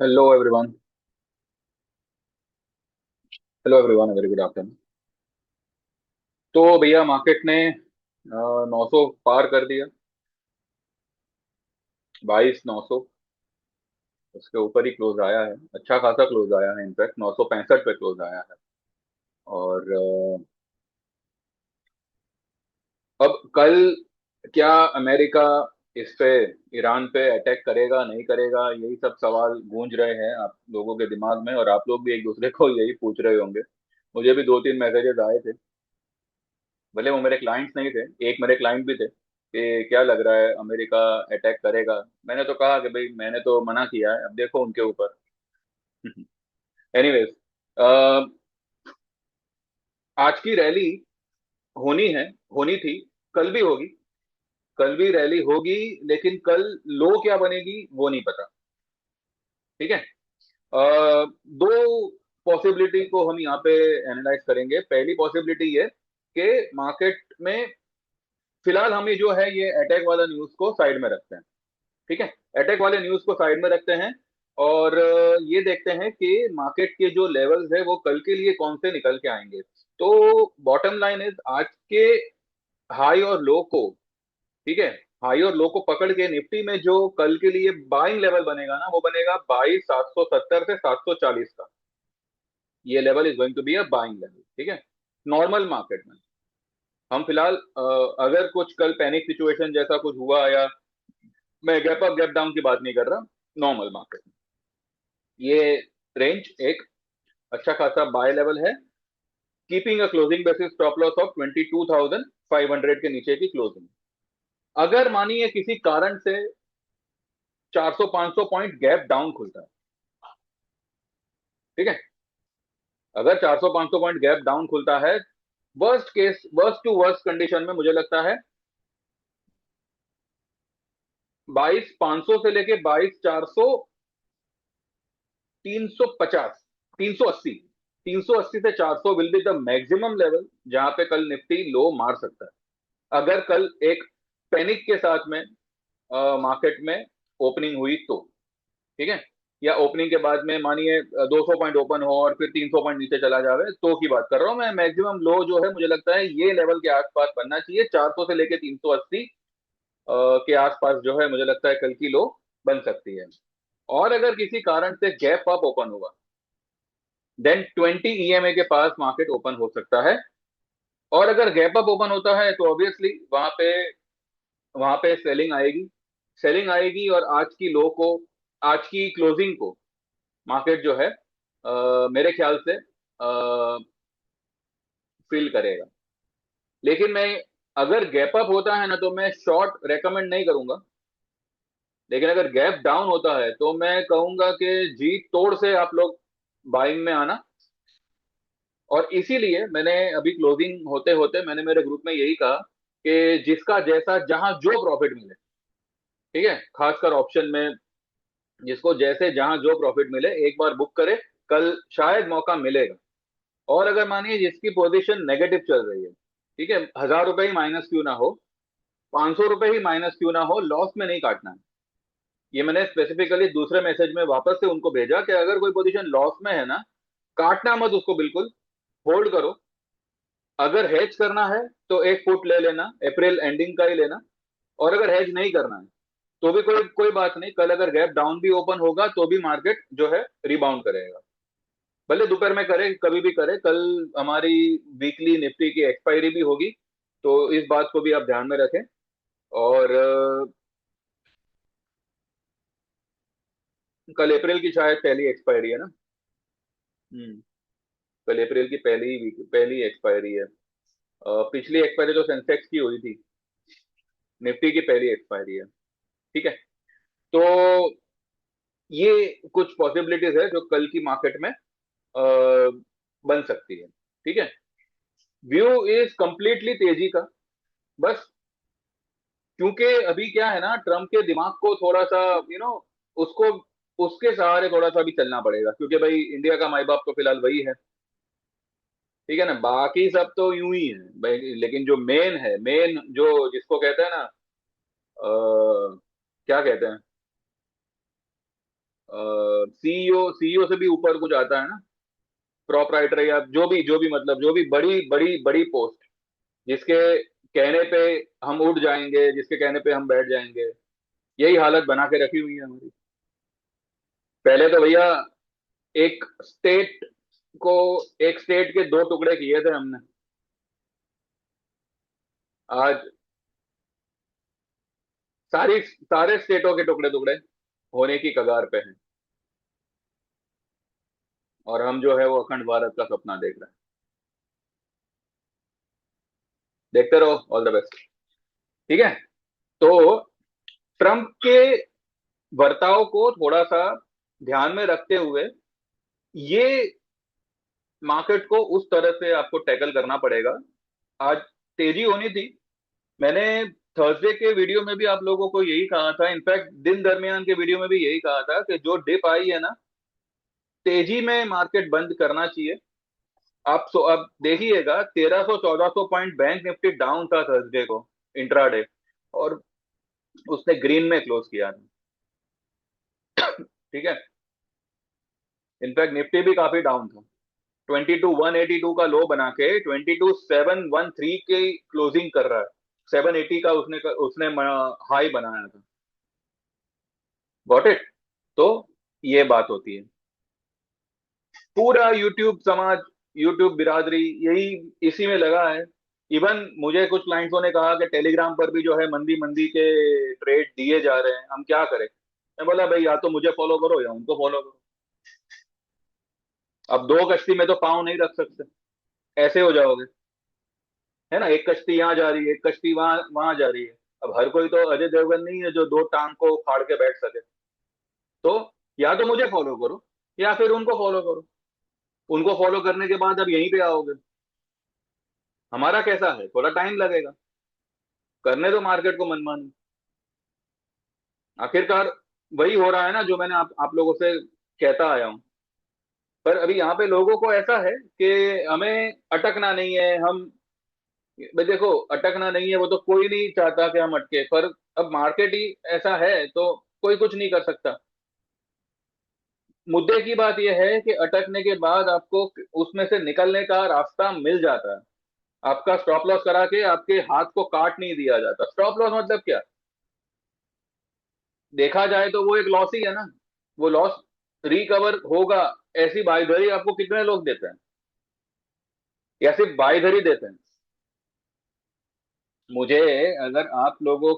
Hello everyone. Hello everyone, very good afternoon. तो भैया market ने 900 पार कर दिया। 22,900 उसके ऊपर ही क्लोज आया है। अच्छा खासा क्लोज आया है, इनफैक्ट 965 पे क्लोज आया है। और अब कल क्या अमेरिका इस पे, ईरान पे अटैक करेगा नहीं करेगा, यही सब सवाल गूंज रहे हैं आप लोगों के दिमाग में, और आप लोग भी एक दूसरे को यही पूछ रहे होंगे। मुझे भी दो तीन मैसेजेस आए थे, भले वो मेरे क्लाइंट्स नहीं थे, एक मेरे क्लाइंट भी थे, कि क्या लग रहा है अमेरिका अटैक करेगा। मैंने तो कहा कि भाई मैंने तो मना किया है, अब देखो उनके ऊपर। एनीवेज, आज की रैली होनी है, होनी थी, कल भी होगी, कल भी रैली होगी, लेकिन कल लो क्या बनेगी वो नहीं पता। ठीक है। दो पॉसिबिलिटी को हम यहाँ पे एनालाइज करेंगे। पहली पॉसिबिलिटी ये कि मार्केट में फिलहाल हम ये जो है ये अटैक वाला न्यूज को साइड में रखते हैं। ठीक है, अटैक वाले न्यूज को साइड में रखते हैं, और ये देखते हैं कि मार्केट के जो लेवल्स है वो कल के लिए कौन से निकल के आएंगे। तो बॉटम लाइन इज, आज के हाई और लो को, ठीक है, हाई और लो को पकड़ के निफ्टी में जो कल के लिए बाइंग लेवल बनेगा ना, वो बनेगा 22,770 से 740 का। ये level is going to be a buying level. ठीक है, नॉर्मल मार्केट में हम फिलहाल अगर कुछ कल पैनिक सिचुएशन जैसा कुछ हुआ, या मैं गैप अप गैप डाउन की बात नहीं कर रहा, नॉर्मल मार्केट में ये रेंज एक अच्छा खासा बाय लेवल है, keeping a closing basis stop loss of 22,500 के नीचे की क्लोजिंग। अगर मानिए किसी कारण से 400-500 पॉइंट गैप डाउन खुलता है, ठीक है, अगर 400-500 पॉइंट गैप डाउन खुलता है, worst case, worst to worst condition में मुझे लगता है 22,500 से लेके 22,400, 350, 380, 380 से 400 will be the maximum level जहां पे कल निफ्टी लो मार सकता है, अगर कल एक पैनिक के साथ में मार्केट में ओपनिंग हुई तो। ठीक है, या ओपनिंग के बाद में मानिए 200 पॉइंट ओपन हो और फिर 300 पॉइंट नीचे चला जावे, तो की बात कर रहा हूं मैं। मैक्सिमम लो जो है मुझे लगता है ये लेवल के आसपास बनना चाहिए, 400 से लेके 380 के आसपास जो है मुझे लगता है कल की लो बन सकती है। और अगर किसी कारण से गैप अप ओपन हुआ, देन 20 ईएमए के पास मार्केट ओपन हो सकता है। और अगर गैप अप ओपन होता है तो ऑब्वियसली वहां पे सेलिंग आएगी, सेलिंग आएगी, और आज की लो को, आज की क्लोजिंग को मार्केट जो है मेरे ख्याल से फील करेगा। लेकिन मैं, अगर गैप अप होता है ना तो मैं शॉर्ट रेकमेंड नहीं करूंगा, लेकिन अगर गैप डाउन होता है तो मैं कहूंगा कि जी तोड़ से आप लोग बाइंग में आना। और इसीलिए मैंने अभी क्लोजिंग होते होते मैंने मेरे ग्रुप में यही कहा कि जिसका जैसा जहां जो प्रॉफिट मिले, ठीक है, खासकर ऑप्शन में जिसको जैसे जहां जो प्रॉफिट मिले एक बार बुक करे, कल शायद मौका मिलेगा। और अगर मानिए जिसकी पोजीशन नेगेटिव चल रही है, ठीक है, 1,000 रुपए ही माइनस क्यों ना हो, 500 रुपए ही माइनस क्यों ना हो, लॉस में नहीं काटना है। ये मैंने स्पेसिफिकली दूसरे मैसेज में वापस से उनको भेजा कि अगर कोई पोजीशन लॉस में है ना, काटना मत उसको, बिल्कुल होल्ड करो। अगर हेज करना है तो एक फुट ले लेना, अप्रैल एंडिंग का ही लेना। और अगर हेज नहीं करना है तो भी कोई कोई बात नहीं, कल अगर गैप डाउन भी ओपन होगा तो भी मार्केट जो है रिबाउंड करेगा। भले दोपहर में करे, कभी भी करे, कल हमारी वीकली निफ्टी की एक्सपायरी भी होगी, तो इस बात को भी आप ध्यान में रखें। और कल अप्रैल की शायद पहली एक्सपायरी है ना। हम्म, कल अप्रैल की पहली वीक, पहली एक्सपायरी है। पिछली एक्सपायरी तो सेंसेक्स की हुई थी, निफ्टी की पहली एक्सपायरी है। ठीक है, तो ये कुछ पॉसिबिलिटीज है जो कल की मार्केट में बन सकती है। ठीक है, व्यू इज कंप्लीटली तेजी का, बस क्योंकि अभी क्या है ना, ट्रम्प के दिमाग को थोड़ा सा उसको, उसके सहारे थोड़ा सा भी चलना पड़ेगा, क्योंकि भाई इंडिया का माई बाप तो फिलहाल वही है। ठीक है ना, बाकी सब तो यूं ही है भाई, लेकिन जो मेन है, मेन जो जिसको कहते हैं ना, क्या कहते हैं, सीईओ सीईओ से भी ऊपर कुछ आता है ना, प्रोपराइटर या जो भी मतलब जो भी बड़ी बड़ी बड़ी पोस्ट, जिसके कहने पे हम उठ जाएंगे, जिसके कहने पे हम बैठ जाएंगे, यही हालत बना के रखी हुई है हमारी। पहले तो भैया एक स्टेट को, एक स्टेट के दो टुकड़े किए थे हमने, आज सारे स्टेटों के टुकड़े टुकड़े होने की कगार पे हैं, और हम जो है वो अखंड भारत का सपना देख रहे हैं। देखते रहो, ऑल द बेस्ट। ठीक है। तो ट्रम्प के बर्ताव को थोड़ा सा ध्यान में रखते हुए ये मार्केट को उस तरह से आपको टैकल करना पड़ेगा। आज तेजी होनी थी। मैंने थर्सडे के वीडियो में भी आप लोगों को यही कहा था, इनफैक्ट दिन दरमियान के वीडियो में भी यही कहा था कि जो डिप आई है ना, तेजी में मार्केट बंद करना चाहिए। अब देखिएगा 1300 1400 पॉइंट बैंक निफ्टी डाउन था थर्सडे को, इंट्राडे, और उसने ग्रीन में क्लोज किया था। ठीक है। इनफैक्ट निफ्टी भी काफी डाउन था, 22,182 का लो बना के 22,713 की क्लोजिंग कर रहा है। 780 का उसने हाई बनाया था। Got it. तो ये बात होती है। पूरा यूट्यूब समाज, यूट्यूब बिरादरी यही इसी में लगा है। इवन मुझे कुछ क्लाइंट्सों ने कहा कि टेलीग्राम पर भी जो है मंदी मंदी के ट्रेड दिए जा रहे हैं, हम क्या करें। मैं बोला भाई या तो मुझे फॉलो करो या उनको फॉलो करो। अब दो कश्ती में तो पाँव नहीं रख सकते, ऐसे हो जाओगे, है ना। एक कश्ती यहाँ जा रही है, एक कश्ती वहां वहां जा रही है। अब हर कोई तो अजय देवगन नहीं है जो दो टांग को फाड़ के बैठ सके। तो या तो मुझे फॉलो करो या फिर उनको फॉलो करो। उनको फॉलो करने के बाद अब यहीं पे आओगे। हमारा कैसा है, थोड़ा टाइम लगेगा, करने दो मार्केट को मनमानी। आखिरकार वही हो रहा है ना जो मैंने आप लोगों से कहता आया हूं। पर अभी यहाँ पे लोगों को ऐसा है कि हमें अटकना नहीं है, हम भाई देखो, अटकना नहीं है वो तो कोई नहीं चाहता कि हम अटके, पर अब मार्केट ही ऐसा है तो कोई कुछ नहीं कर सकता। मुद्दे की बात यह है कि अटकने के बाद आपको उसमें से निकलने का रास्ता मिल जाता है। आपका स्टॉप लॉस करा के आपके हाथ को काट नहीं दिया जाता। स्टॉप लॉस मतलब क्या, देखा जाए तो वो एक लॉस ही है ना। वो लॉस रिकवर होगा, ऐसी बायदरी आपको कितने लोग देते हैं, या सिर्फ बायदरी देते हैं। मुझे, अगर आप लोगों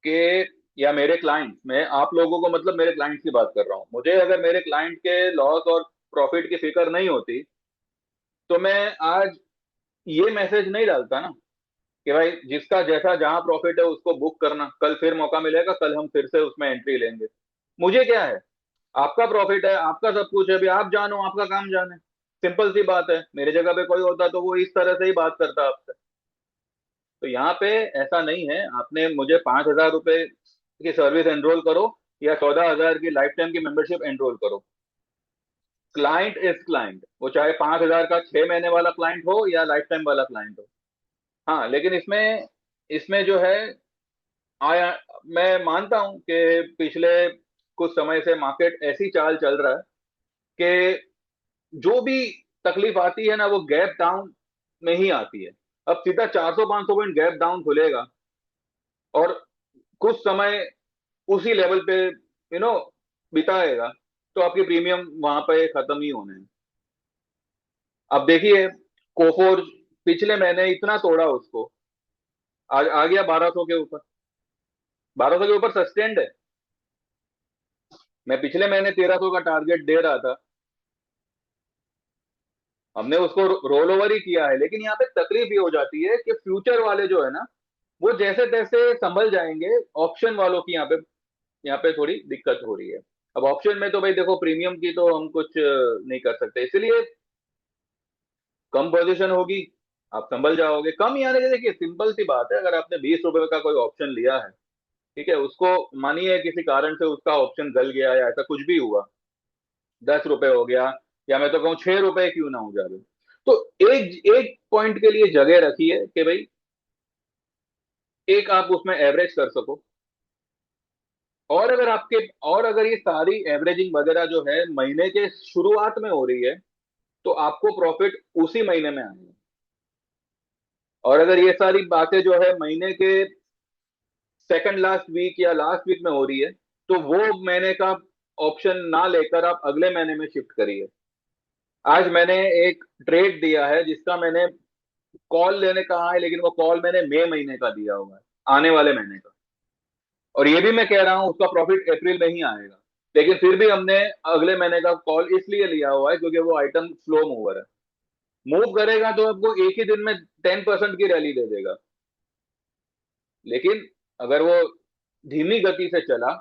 के या मेरे क्लाइंट, मैं आप लोगों को मतलब मेरे क्लाइंट की बात कर रहा हूं, मुझे अगर मेरे क्लाइंट के लॉस और प्रॉफिट की फिक्र नहीं होती तो मैं आज ये मैसेज नहीं डालता ना कि भाई जिसका जैसा जहां प्रॉफिट है उसको बुक करना, कल फिर मौका मिलेगा, कल हम फिर से उसमें एंट्री लेंगे। मुझे क्या है, आपका प्रॉफिट है, आपका सब कुछ है, अभी आप जानो, आपका काम जाने। सिंपल सी बात है। मेरे जगह पे कोई होता तो वो इस तरह से ही बात करता आपसे। तो यहाँ पे ऐसा नहीं है, आपने मुझे 5,000 रुपए की सर्विस एनरोल करो या 14,000 की लाइफ टाइम की मेंबरशिप एनरोल करो, क्लाइंट इज क्लाइंट, वो चाहे 5,000 का 6 महीने वाला क्लाइंट हो या लाइफ टाइम वाला क्लाइंट हो। हाँ, लेकिन इसमें इसमें जो है, आया, मैं मानता हूं कि पिछले कुछ समय से मार्केट ऐसी चाल चल रहा है कि जो भी तकलीफ आती है ना वो गैप डाउन में ही आती है। अब सीधा 400 500 पॉइंट गैप डाउन खुलेगा और कुछ समय उसी लेवल पे बिताएगा, तो आपके प्रीमियम वहां पे खत्म ही होने हैं। अब देखिए, कोफोर पिछले महीने इतना तोड़ा उसको, आज आ गया 1200 के ऊपर। 1200 के ऊपर सस्टेन्ड है। मैं पिछले महीने 1300 का टारगेट दे रहा था, हमने उसको रोल ओवर ही किया है। लेकिन यहाँ पे तकलीफ ये हो जाती है कि फ्यूचर वाले जो है ना, वो जैसे तैसे संभल जाएंगे। ऑप्शन वालों की यहाँ पे थोड़ी दिक्कत हो रही है। अब ऑप्शन में तो भाई देखो, प्रीमियम की तो हम कुछ नहीं कर सकते, इसलिए कम पोजीशन होगी, आप संभल जाओगे। कम यानी कि देखिए सिंपल सी बात है, अगर आपने 20 रुपए का कोई ऑप्शन लिया है, ठीक है, उसको मानिए किसी कारण से उसका ऑप्शन गल गया या ऐसा कुछ भी हुआ, 10 रुपए हो गया, या मैं तो कहूँ 6 रुपए क्यों ना हो जाए, तो एक एक पॉइंट के लिए जगह रखिए कि भाई एक आप उसमें एवरेज कर सको। और अगर ये सारी एवरेजिंग वगैरह जो है महीने के शुरुआत में हो रही है, तो आपको प्रॉफिट उसी महीने में आएगा। और अगर ये सारी बातें जो है महीने के सेकंड लास्ट वीक या लास्ट वीक में हो रही है, तो वो महीने का ऑप्शन ना लेकर आप अगले महीने में शिफ्ट करिए। आज मैंने एक ट्रेड दिया है जिसका मैंने कॉल लेने कहा है, लेकिन वो कॉल मैंने मई महीने का दिया हुआ है, आने वाले महीने का। और ये भी मैं कह रहा हूं उसका प्रॉफिट अप्रैल में ही आएगा, लेकिन फिर भी हमने अगले महीने का कॉल इसलिए लिया हुआ है क्योंकि वो आइटम स्लो मूवर है। मूव करेगा तो आपको एक ही दिन में 10% की रैली दे देगा, लेकिन अगर वो धीमी गति से चला,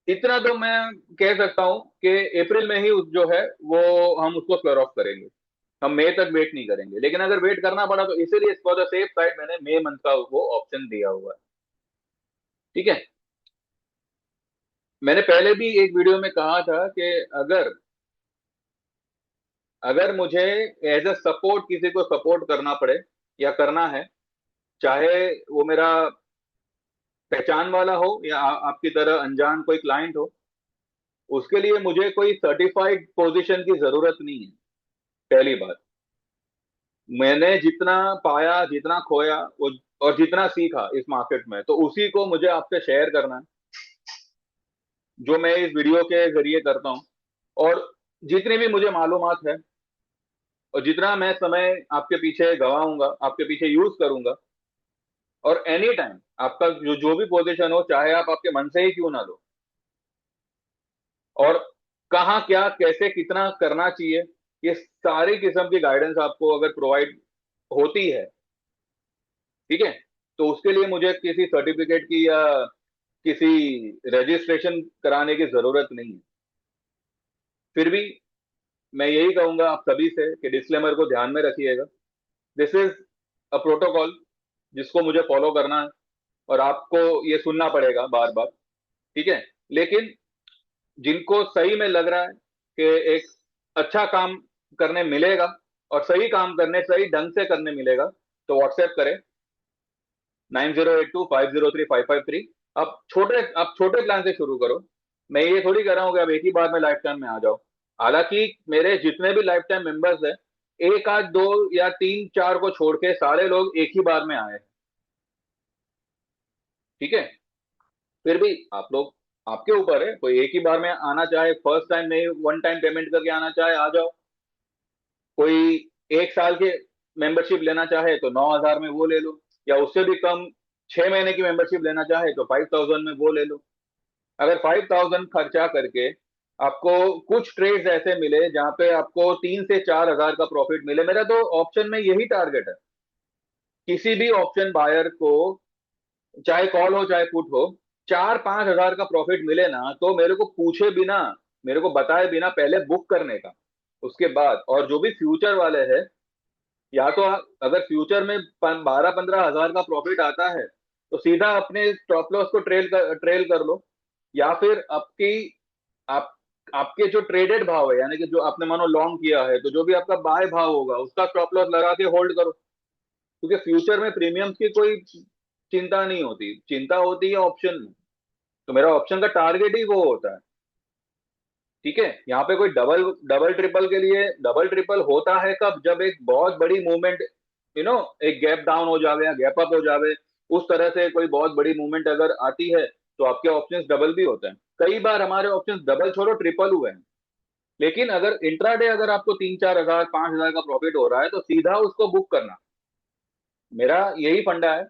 इतना तो मैं कह सकता हूं कि अप्रैल में ही जो है वो हम उसको स्क्वायर ऑफ करेंगे। हम मई तक वेट नहीं करेंगे, लेकिन अगर वेट करना पड़ा तो इसीलिए फॉर द सेफ साइड मैंने मई मंथ का वो ऑप्शन दिया हुआ है। ठीक है। मैंने पहले भी एक वीडियो में कहा था कि अगर अगर मुझे एज अ सपोर्ट किसी को सपोर्ट करना पड़े या करना है, चाहे वो मेरा पहचान वाला हो या आपकी तरह अनजान कोई क्लाइंट हो, उसके लिए मुझे कोई सर्टिफाइड पोजीशन की जरूरत नहीं है। पहली बात, मैंने जितना पाया जितना खोया और जितना सीखा इस मार्केट में, तो उसी को मुझे आपसे शेयर करना है, जो मैं इस वीडियो के जरिए करता हूँ। और जितनी भी मुझे मालूमात है और जितना मैं समय आपके पीछे गवाऊंगा, आपके पीछे यूज करूंगा, और एनी टाइम आपका जो जो भी पोजीशन हो, चाहे आप आपके मन से ही क्यों ना लो, और कहाँ क्या कैसे कितना करना चाहिए, ये सारी किस्म की गाइडेंस आपको अगर प्रोवाइड होती है, ठीक है, तो उसके लिए मुझे किसी सर्टिफिकेट की या किसी रजिस्ट्रेशन कराने की जरूरत नहीं है। फिर भी मैं यही कहूंगा आप सभी से कि डिस्क्लेमर को ध्यान में रखिएगा। दिस इज अ प्रोटोकॉल जिसको मुझे फॉलो करना है, और आपको ये सुनना पड़ेगा बार बार। ठीक है। लेकिन जिनको सही में लग रहा है कि एक अच्छा काम करने मिलेगा और सही काम करने सही ढंग से करने मिलेगा, तो व्हाट्सएप करें 9082503553। आप छोटे प्लान से शुरू करो। मैं ये थोड़ी कह रहा हूँ कि आप एक ही बार में लाइफ टाइम में आ जाओ। हालांकि मेरे जितने भी लाइफ टाइम मेंबर्स हैं, एक आध दो या तीन चार को छोड़ के सारे लोग एक ही बार में आए। ठीक है। फिर भी आप लोग, आपके ऊपर है, कोई एक ही बार में आना चाहे, फर्स्ट टाइम में वन टाइम पेमेंट करके आना चाहे आ जाओ। कोई एक साल के मेंबरशिप लेना चाहे तो 9,000 में वो ले लो, या उससे भी कम 6 महीने की मेंबरशिप लेना चाहे तो 5,000 में वो ले लो। अगर 5,000 खर्चा करके आपको कुछ ट्रेड्स ऐसे मिले जहां पे आपको 3 से 4 हजार का प्रॉफिट मिले, मेरा तो ऑप्शन में यही टारगेट है। किसी भी ऑप्शन बायर को, चाहे कॉल हो चाहे पुट हो, 4-5 हजार का प्रॉफिट मिले ना, तो मेरे को पूछे बिना, मेरे को बताए बिना पहले बुक करने का। उसके बाद और जो भी फ्यूचर वाले हैं, या तो अगर फ्यूचर में 12-15 हजार का प्रॉफिट आता है तो सीधा अपने स्टॉप लॉस को ट्रेल कर लो, या फिर आप आपके जो ट्रेडेड भाव है, यानी कि जो आपने मानो लॉन्ग किया है, तो जो भी आपका बाय भाव होगा उसका स्टॉप लॉस लगा के होल्ड करो। क्योंकि फ्यूचर में प्रीमियम्स की कोई चिंता नहीं होती, चिंता होती है ऑप्शन में। तो मेरा ऑप्शन का टारगेट ही वो होता है। ठीक है। यहाँ पे कोई डबल डबल ट्रिपल के लिए, डबल ट्रिपल होता है कब, जब एक बहुत बड़ी मूवमेंट, यू नो एक गैप डाउन हो जावे या गैप अप हो जावे, उस तरह से कोई बहुत बड़ी मूवमेंट अगर आती है, तो आपके ऑप्शंस डबल भी होते हैं। कई बार हमारे ऑप्शंस डबल छोड़ो ट्रिपल हुए हैं। लेकिन अगर इंट्राडे अगर आपको 3-4 हजार 5 हजार का प्रॉफिट हो रहा है, तो सीधा उसको बुक करना। मेरा यही फंडा है।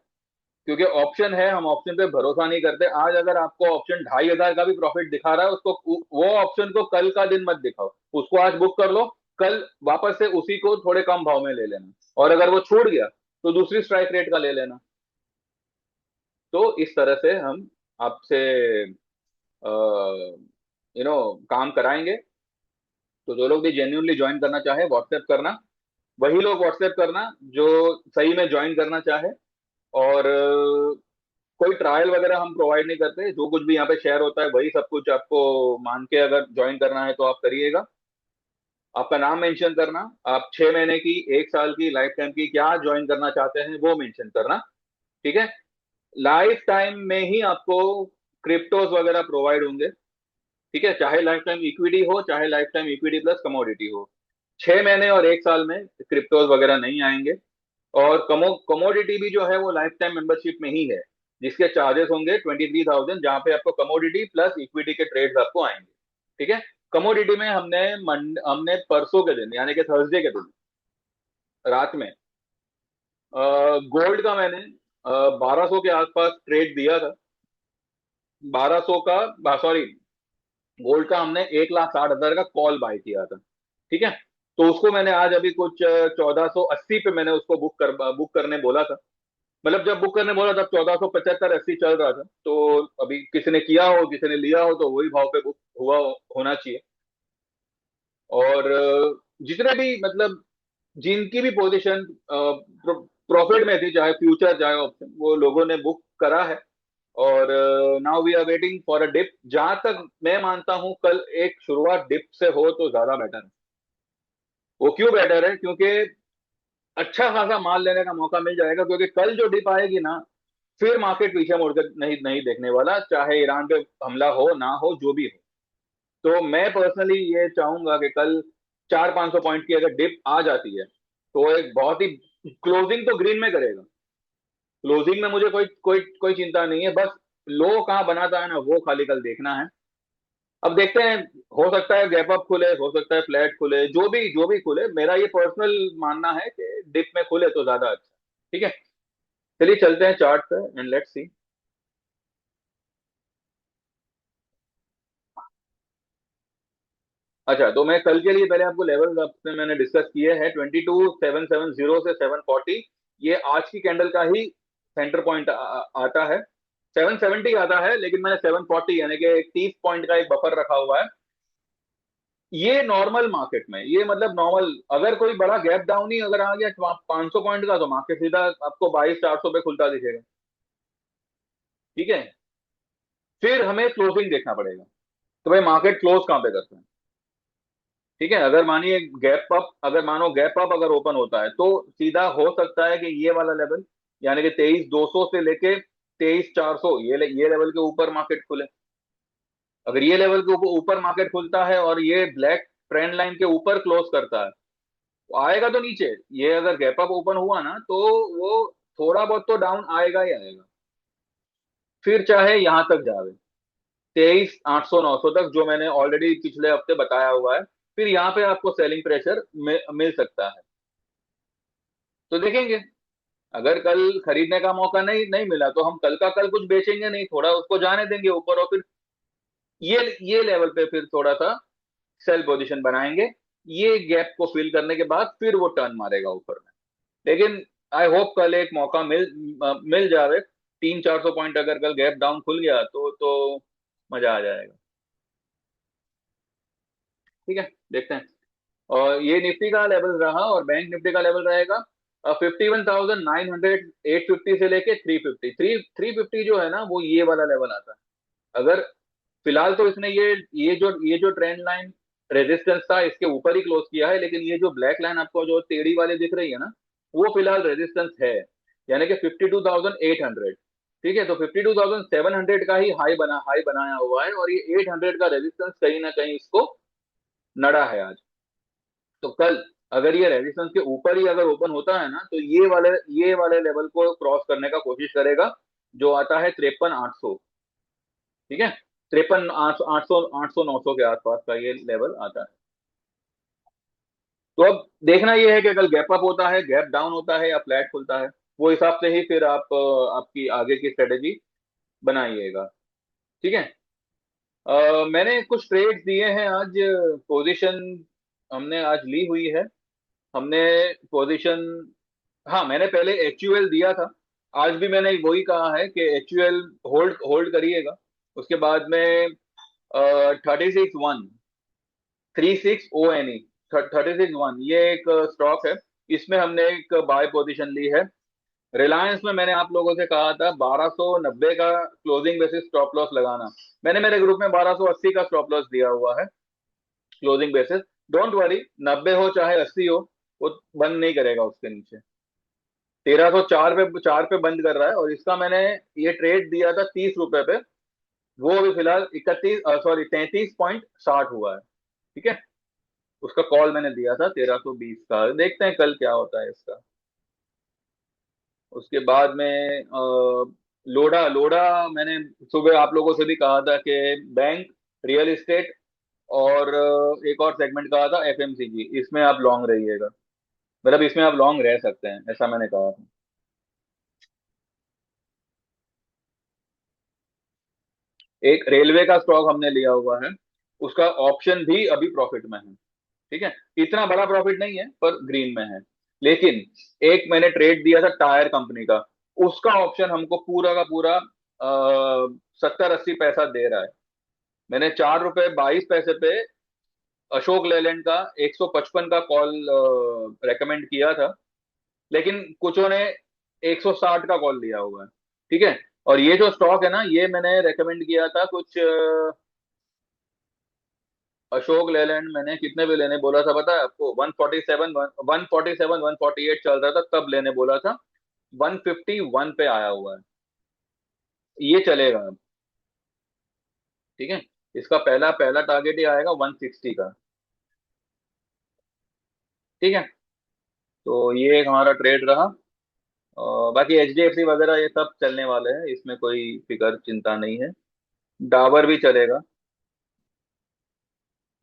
क्योंकि ऑप्शन है, हम ऑप्शन पे भरोसा नहीं करते। आज अगर आपको ऑप्शन 2,500 का भी प्रॉफिट दिखा रहा है, उसको वो ऑप्शन को कल का दिन मत दिखाओ, उसको आज बुक कर लो। कल वापस से उसी को थोड़े कम भाव में ले लेना, और अगर वो छूट गया तो दूसरी स्ट्राइक रेट का ले लेना। तो इस तरह से हम आपसे काम कराएंगे। तो जो लोग भी जेन्युइनली ज्वाइन करना चाहे व्हाट्सएप करना, वही लोग व्हाट्सएप करना जो सही में ज्वाइन करना चाहे। और कोई ट्रायल वगैरह हम प्रोवाइड नहीं करते। जो कुछ भी यहाँ पे शेयर होता है वही सब कुछ आपको मान के अगर ज्वाइन करना है तो आप करिएगा। आपका नाम मेंशन करना, आप 6 महीने की, 1 साल की, लाइफ टाइम की क्या ज्वाइन करना चाहते हैं वो मेंशन करना। ठीक है। लाइफ टाइम में ही आपको क्रिप्टोस वगैरह प्रोवाइड होंगे। ठीक है, चाहे लाइफ टाइम इक्विटी हो, चाहे life time equity plus commodity हो। 6 महीने और 1 साल में क्रिप्टोज वगैरह नहीं आएंगे। और कमोडिटी भी जो है वो लाइफ टाइम मेंबरशिप में ही है, जिसके चार्जेस होंगे 23,000, जहां पे आपको कमोडिटी प्लस इक्विटी के ट्रेड्स आपको आएंगे। ठीक है। कमोडिटी में हमने परसों के दिन यानी कि थर्सडे के दिन रात में गोल्ड का मैंने 1200 के आसपास ट्रेड दिया था। 1200 का, सॉरी, गोल्ड का हमने 1,60,000 का कॉल बाय किया था। ठीक है। तो उसको मैंने आज अभी कुछ 1480 पे मैंने उसको बुक करने बोला था। मतलब जब बुक करने बोला तब 1475-80 चल रहा था। तो अभी किसी ने किया हो, किसी ने लिया हो, तो वही भाव पे बुक होना चाहिए। और जितने भी मतलब जिनकी भी पोजीशन प्रॉफिट में थी, चाहे फ्यूचर चाहे ऑप्शन, वो लोगों ने बुक करा है। और now we are waiting for a dip. जहां तक मैं मानता हूं कल एक शुरुआत डिप से हो तो ज्यादा बेटर है। वो क्यों बेटर है? क्योंकि अच्छा खासा माल लेने का मौका मिल जाएगा, क्योंकि कल जो डिप आएगी ना, फिर मार्केट पीछे मुड़कर नहीं नहीं देखने वाला, चाहे ईरान पे हमला हो ना हो, जो भी हो। तो मैं पर्सनली ये चाहूंगा कि कल 400-500 पॉइंट की अगर डिप आ जाती है तो एक बहुत ही, क्लोजिंग तो ग्रीन में करेगा। क्लोजिंग में मुझे कोई कोई कोई चिंता नहीं है, बस लो कहाँ बनाता है ना, वो खाली कल देखना है। अब देखते हैं, हो सकता है गैप अप खुले, हो सकता है फ्लैट खुले, जो भी खुले, मेरा ये पर्सनल मानना है कि डिप में खुले तो ज्यादा अच्छा। ठीक है। चलिए चलते हैं चार्ट पे एंड लेट्स सी। अच्छा, तो मैं कल के लिए पहले आपको लेवल अपने मैंने डिस्कस किए हैं। 22,770 से 740, ये आज की कैंडल का ही सेंटर पॉइंट आता है। 770 आता है, लेकिन मैंने 740 यानी कि 30 पॉइंट का एक बफर रखा हुआ है। ये नॉर्मल मार्केट में, ये मतलब नॉर्मल, अगर कोई बड़ा गैप डाउन ही अगर आ गया 500 पॉइंट का, तो मार्केट सीधा आपको 22,400 पे खुलता दिखेगा। ठीक है। फिर हमें क्लोजिंग देखना पड़ेगा। तो भाई मार्केट क्लोज कहाँ पे करते हैं? ठीक है। अगर मानिए गैप अप, अगर मानो गैप अप अगर ओपन होता है तो सीधा हो सकता है कि ये वाला लेवल, यानी कि 23,200 से लेके 23,400, ये लेवल के ऊपर मार्केट खुले। अगर ये लेवल के ऊपर मार्केट खुलता है और ये ब्लैक ट्रेंड लाइन के ऊपर क्लोज करता है, तो आएगा तो नीचे। ये अगर गैप अप ओपन हुआ ना, तो वो थोड़ा बहुत तो डाउन आएगा ही आएगा। फिर चाहे यहां तक जावे, 23,800-900 तक, जो मैंने ऑलरेडी पिछले हफ्ते बताया हुआ है। फिर यहाँ पे आपको सेलिंग प्रेशर मिल सकता है। तो देखेंगे, अगर कल खरीदने का मौका नहीं नहीं मिला तो हम कल का कल कुछ बेचेंगे नहीं, थोड़ा उसको जाने देंगे ऊपर, और फिर ये लेवल पे फिर थोड़ा सा सेल पोजीशन बनाएंगे। ये गैप को फिल करने के बाद फिर वो टर्न मारेगा ऊपर में। लेकिन आई होप कल एक मौका मिल जावे। 300-400 पॉइंट अगर कल गैप डाउन खुल गया तो मजा आ जाएगा। ठीक है, देखते हैं। और ये निफ्टी का लेवल रहा, और बैंक निफ्टी का लेवल रहेगा 51,900, 850 से लेके 350। 350 जो है ना, वो ये वाला लेवल आता है। अगर फिलहाल तो इसने ये जो ट्रेंड लाइन रेजिस्टेंस था, इसके ऊपर ही क्लोज किया है, लेकिन ये जो ब्लैक लाइन आपको जो टेढ़ी वाली दिख रही है ना, वो फिलहाल रेजिस्टेंस है, यानी कि 52,800। ठीक है। तो 52,700 का ही हाई बनाया हुआ है, और ये 800 का रेजिस्टेंस कहीं ना कहीं इसको नड़ा है आज। तो कल अगर ये रेजिस्टेंस के ऊपर ही अगर ओपन होता है ना, तो ये वाले लेवल को क्रॉस करने का कोशिश करेगा, जो आता है 53,800। ठीक है। 53,800, 800 900 के आसपास का ये लेवल आता है। तो अब देखना ये है कि अगर गैप अप होता है, गैप डाउन होता है, या फ्लैट खुलता है, वो हिसाब से ही फिर आप आपकी आगे की स्ट्रेटेजी बनाइएगा। ठीक है। मैंने कुछ ट्रेड्स दिए हैं आज। पोजीशन हमने आज ली हुई है। हमने पोजीशन, हाँ, मैंने पहले एचयूएल दिया था। आज भी मैंने वही कहा है कि एचयूएल होल्ड होल्ड करिएगा। उसके बाद में 36 1, 36 ONE, 36 1, ये एक स्टॉक है। इसमें हमने एक बाय पोजीशन ली है। रिलायंस में मैंने आप लोगों से कहा था 1290 का क्लोजिंग बेसिस स्टॉप लॉस लगाना। मैंने मेरे ग्रुप में 1280 का स्टॉप लॉस दिया हुआ है क्लोजिंग बेसिस। डोंट वरी, 90 हो चाहे 80 हो, वो बंद नहीं करेगा उसके नीचे। 1304 पे बंद कर रहा है, और इसका मैंने ये ट्रेड दिया था 30 रुपए पे। वो अभी फिलहाल 33.60 हुआ है। ठीक है। उसका कॉल मैंने दिया था 1320 का, देखते हैं कल क्या होता है इसका। उसके बाद में लोडा लोडा मैंने सुबह आप लोगों से भी कहा था कि बैंक, रियल एस्टेट और एक और सेगमेंट कहा था एफएमसीजी, इसमें आप लॉन्ग रहिएगा। मतलब इसमें आप लॉन्ग रह सकते हैं, ऐसा मैंने कहा था। एक रेलवे का स्टॉक हमने लिया हुआ है, उसका ऑप्शन भी अभी प्रॉफिट में है। ठीक है। इतना बड़ा प्रॉफिट नहीं है पर ग्रीन में है। लेकिन एक मैंने ट्रेड दिया था टायर कंपनी का, उसका ऑप्शन हमको पूरा का पूरा 70-80 पैसा दे रहा है। मैंने 4 रुपए 22 पैसे पे अशोक लेलैंड का 155 का कॉल रेकमेंड किया था, लेकिन कुछों ने 160 का कॉल लिया हुआ है। ठीक है। और ये जो स्टॉक है ना, ये मैंने रेकमेंड किया था कुछ अशोक लेलैंड मैंने कितने पे लेने बोला था पता है आपको? 147, 147 148 चल रहा था तब लेने बोला था। 151 पे आया हुआ है। ये चलेगा अब। ठीक है। इसका पहला पहला टारगेट ही आएगा 160 का। ठीक है। तो ये एक हमारा ट्रेड रहा। और बाकी एचडीएफसी वगैरह ये सब चलने वाले हैं, इसमें कोई फिक्र चिंता नहीं है। डाबर भी चलेगा।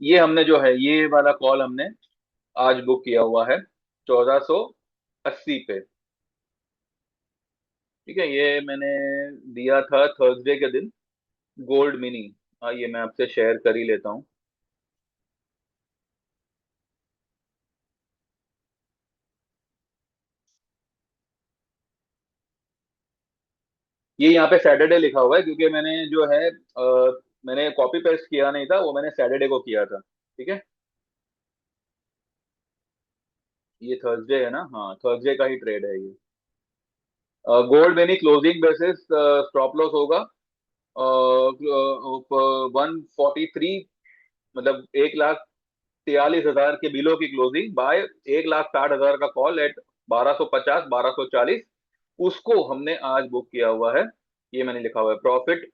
ये हमने जो है ये वाला कॉल हमने आज बुक किया हुआ है 1480 पे। ठीक है। ये मैंने दिया था थर्सडे के दिन, गोल्ड मिनी। आइए मैं आपसे शेयर कर ही लेता हूँ। ये यहाँ पे सैटरडे लिखा हुआ है क्योंकि मैंने जो है मैंने कॉपी पेस्ट किया नहीं था, वो मैंने सैटरडे को किया था। ठीक है। ये थर्सडे है ना, हाँ थर्सडे का ही ट्रेड है ये। Gold mini closing basis stop loss होगा 143, मतलब 1,43,000 के बिलो की क्लोजिंग बाय 1,60,000 का कॉल एट 1250 1240। उसको हमने आज बुक किया हुआ है। ये मैंने लिखा हुआ है प्रॉफिट।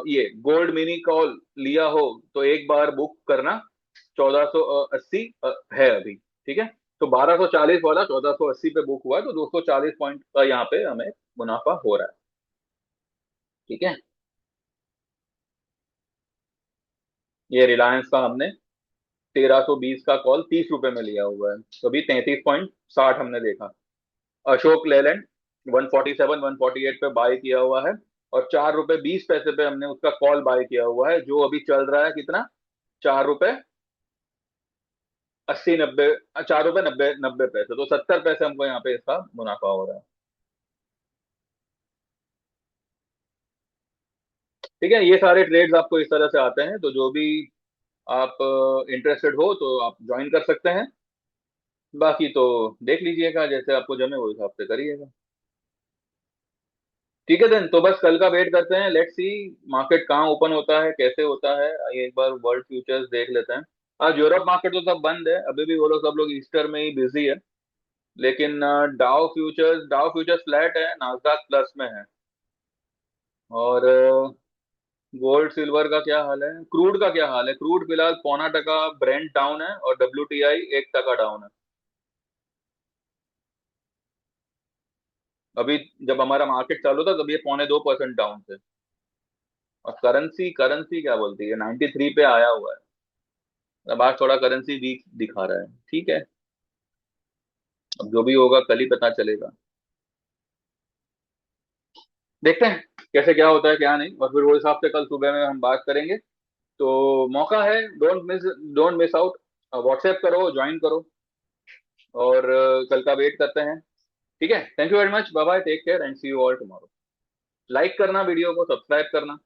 ये गोल्ड मिनी कॉल लिया हो तो एक बार बुक करना। 1480 है अभी। ठीक है। तो 1240 वाला 1480 पे बुक हुआ है, तो 240 पॉइंट का यहाँ पे हमें मुनाफा हो रहा है। ठीक है। ये रिलायंस का हमने 1320 का कॉल 30 रुपए में लिया हुआ है, तो अभी 33.60 हमने देखा। अशोक लेलैंड 147 148 पे बाय किया हुआ है, और 4 रुपए 20 पैसे पे हमने उसका कॉल बाय किया हुआ है, जो अभी चल रहा है कितना? 4 रुपए 80 90, 4 रुपए 90 पैसे, तो 70 पैसे हमको यहाँ पे इसका मुनाफा हो रहा है। ठीक है। ये सारे ट्रेड्स आपको इस तरह से आते हैं, तो जो भी आप इंटरेस्टेड हो तो आप ज्वाइन कर सकते हैं। बाकी तो देख लीजिएगा, जैसे आपको जमे वो हिसाब से करिएगा। ठीक है देन, तो बस कल का वेट करते हैं, लेट्स सी मार्केट कहाँ ओपन होता है, कैसे होता है। आइए एक बार वर्ल्ड फ्यूचर्स देख लेते हैं। आज यूरोप मार्केट तो सब बंद है, अभी भी वो लोग सब लोग ईस्टर में ही बिजी है। लेकिन डाउ फ्यूचर्स फ्लैट है, नास्डॉक प्लस में है। और गोल्ड सिल्वर का क्या हाल है, क्रूड का क्या हाल है? क्रूड फिलहाल 0.25 ब्रेंट डाउन है, और WTI 1 टका डाउन है अभी। जब हमारा मार्केट चालू था तब ये 0.25% डाउन थे। और करेंसी करेंसी क्या बोलती है, 93 पे आया हुआ है। अब आज थोड़ा करेंसी वीक दिखा रहा है। ठीक है। अब जो भी होगा कल ही पता चलेगा। देखते हैं कैसे क्या होता है क्या नहीं, और फिर वो हिसाब से कल सुबह में हम बात करेंगे। तो मौका है, डोंट मिस आउट। व्हाट्सएप करो, ज्वाइन करो, और कल का वेट करते हैं। ठीक है। Thank you very much, bye bye, take care and see you all tomorrow. Like करना, वीडियो को सब्सक्राइब करना।